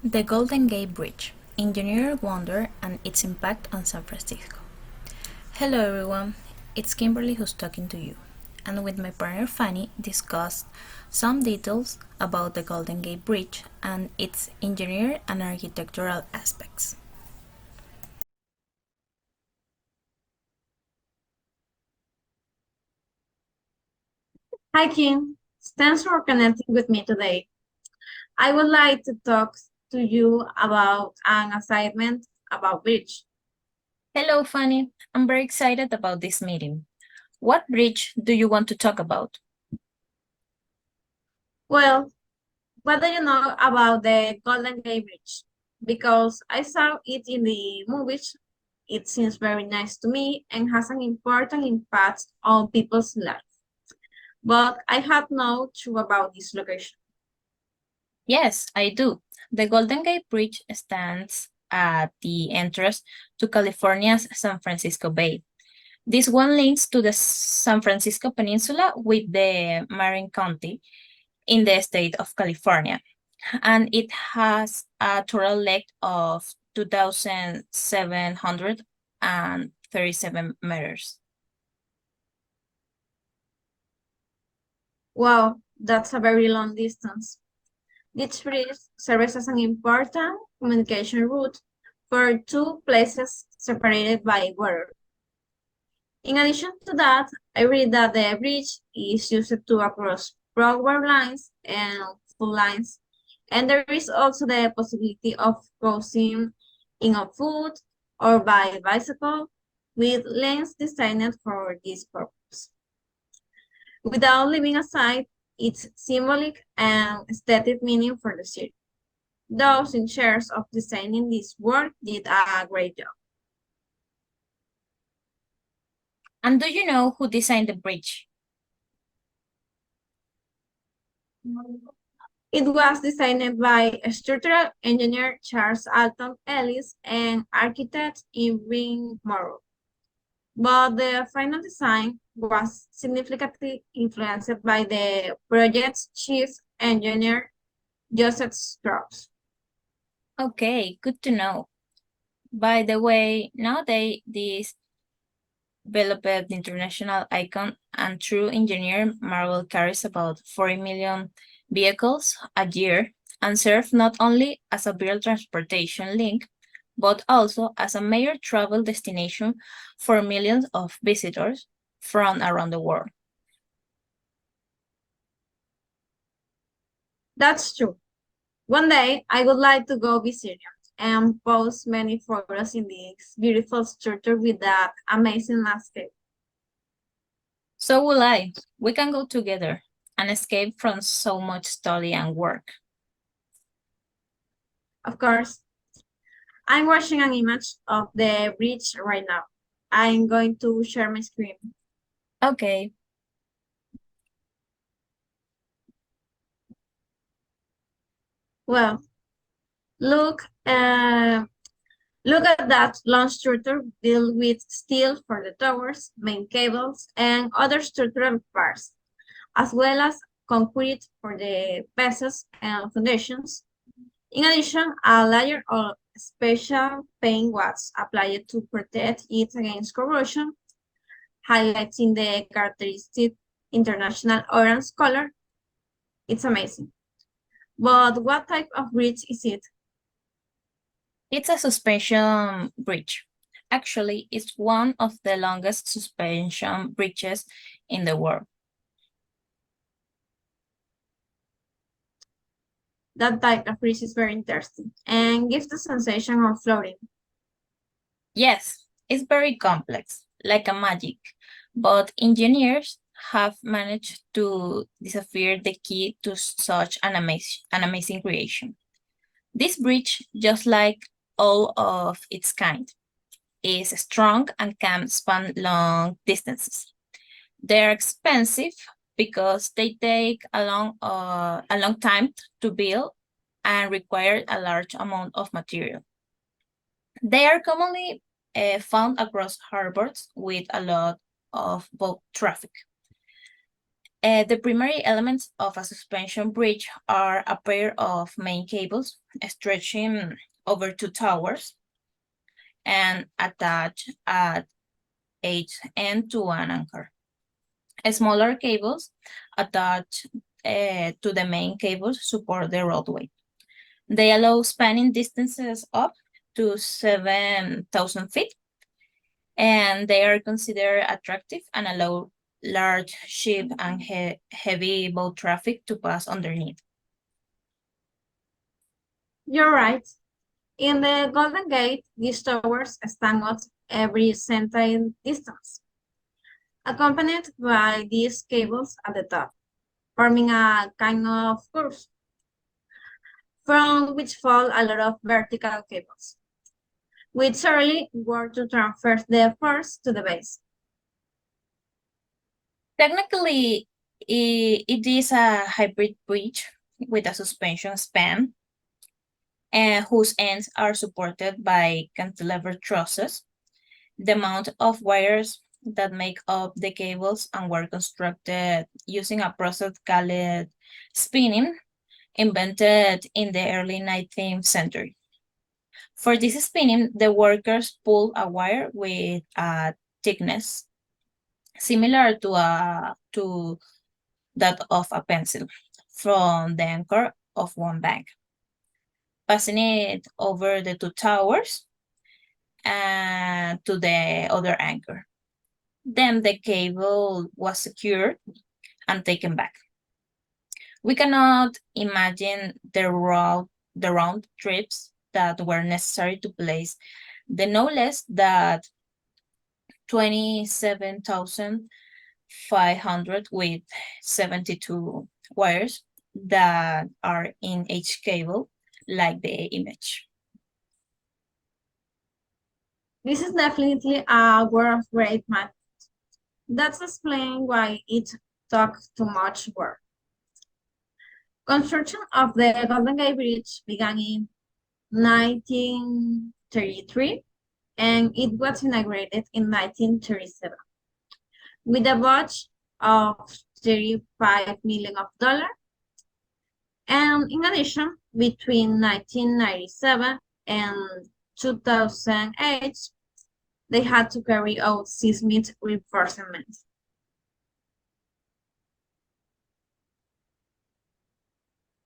The Golden Gate Bridge, Engineer Wonder and its impact on San Francisco. Hello everyone, it's Kimberly who's talking to you, and with my partner Fanny discussed some details about the Golden Gate Bridge and its engineering and architectural aspects. Hi, Kim. Thanks for connecting with me today. I would like to talk to you about an assignment about bridge. Hello Fanny, I'm very excited about this meeting. What bridge do you want to talk about? Well, what do you know about the Golden Gate Bridge? Because I saw it in the movies, it seems very nice to me and has an important impact on people's lives. But I had no clue about this location. Yes, I do. The Golden Gate Bridge stands at the entrance to California's San Francisco Bay. This one links to the San Francisco Peninsula with the Marin County in the state of California, and it has a total length of 2,737 meters. Wow, that's a very long distance. This bridge serves as an important communication route for two places separated by water. In addition to that, I read that the bridge is used to across Broadway lines and full lines, and there is also the possibility of crossing in on foot or by bicycle with lanes designed for this purpose. Without leaving aside its symbolic and aesthetic meaning for the city. Those in charge of designing this work did a great job. And do you know who designed the bridge? It was designed by structural engineer Charles Alton Ellis and architect Irving Morrow. But the final design was significantly influenced by the project's chief engineer, Joseph Strauss. Okay, good to know. By the way, nowadays this developed international icon and true engineer Marvel carries about 40 million vehicles a year and serves not only as a real transportation link, but also as a major travel destination for millions of visitors from around the world. That's true. One day, I would like to go visit it and post many photos in this beautiful structure with that amazing landscape. So will I. We can go together and escape from so much study and work. Of course, I'm watching an image of the bridge right now. I'm going to share my screen. Okay, Well, look, look at that long structure built with steel for the towers, main cables, and other structural parts, as well as concrete for the bases and foundations. In addition, a layer of special paint was applied to protect it against corrosion, highlighting the characteristic international orange color. It's amazing. But what type of bridge is it? it's a suspension bridge. Actually, it's one of the longest suspension bridges in the world. That type of bridge is very interesting and gives the sensation of floating. Yes, it's very complex, like a magic, but engineers have managed to decipher the key to such an amazing creation. This bridge, just like all of its kind, is strong and can span long distances. They're expensive because they take a long time to build and require a large amount of material. They are commonly found across harbors with a lot of boat traffic. The primary elements of a suspension bridge are a pair of main cables stretching over two towers and attached at each end to an anchor. Smaller cables attached to the main cables support the roadway. They allow spanning distances up to 7,000 feet, and they are considered attractive and allow large ship and heavy boat traffic to pass underneath. You're right. In the Golden Gate, these towers stand out every certain distance, accompanied by these cables at the top, forming a kind of curve from which fall a lot of vertical cables, which really work to transfer the force to the base. Technically, it is a hybrid bridge with a suspension span and whose ends are supported by cantilever trusses. The amount of wires that make up the cables and were constructed using a process called spinning, invented in the early 19th century. For this spinning, the workers pull a wire with a thickness similar to that of a pencil from the anchor of one bank, passing it over the two towers and to the other anchor. Then the cable was secured and taken back. We cannot imagine the round trips that were necessary to place the no less that 27,500 with 72 wires that are in each cable, like the image. This is definitely a work of great math. That's explain why it took too much work. Construction of the Golden Gate Bridge began in 1933 and it was inaugurated in 1937 with a budget of $35 million. And in addition, between 1997 and 2008, they had to carry out seismic reinforcements.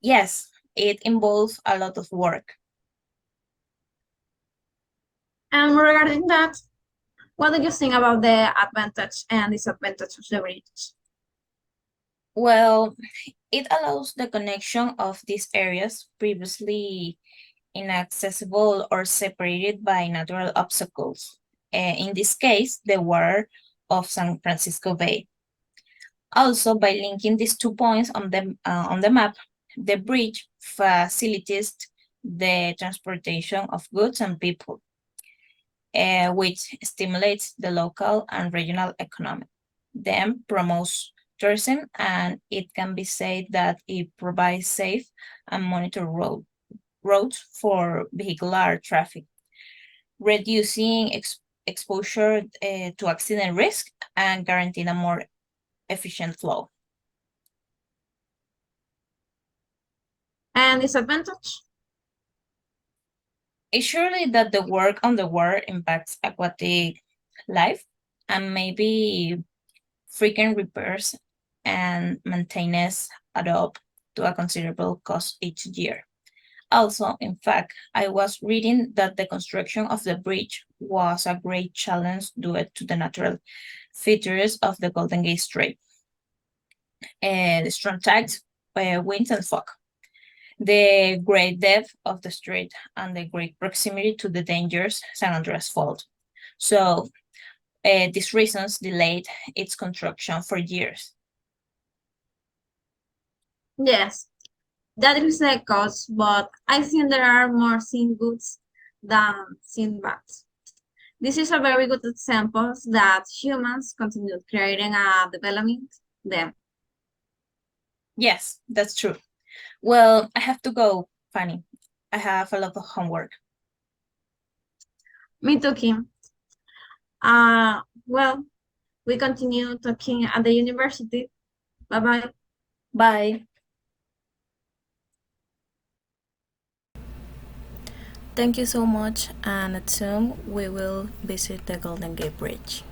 Yes, it involves a lot of work. And regarding that, what do you think about the advantage and disadvantage of the bridge? Well, it allows the connection of these areas previously inaccessible or separated by natural obstacles. In this case, the water of San Francisco Bay. Also, by linking these 2 points on the map, the bridge facilitates the transportation of goods and people, which stimulates the local and regional economy. Then promotes tourism, and it can be said that it provides safe and monitored roads for vehicular traffic, reducing exposure to accident risk and guaranteeing a more efficient flow. And disadvantage? It's surely that the work on the water impacts aquatic life and maybe frequent repairs and maintenance add up to a considerable cost each year. Also, in fact, I was reading that the construction of the bridge was a great challenge due to the natural features of the Golden Gate Strait, the strong tides, winds, and fog, the great depth of the strait, and the great proximity to the dangerous San Andreas Fault. So, these reasons delayed its construction for years. Yes, that is the cost, but I think there are more sin goods than sin bads. This is a very good example that humans continue creating and developing them. Yes, that's true. Well, I have to go, Fanny. I have a lot of homework. Me too, Kim. Well, we continue talking at the university. Bye-bye. Bye. Thank you so much, and soon we will visit the Golden Gate Bridge.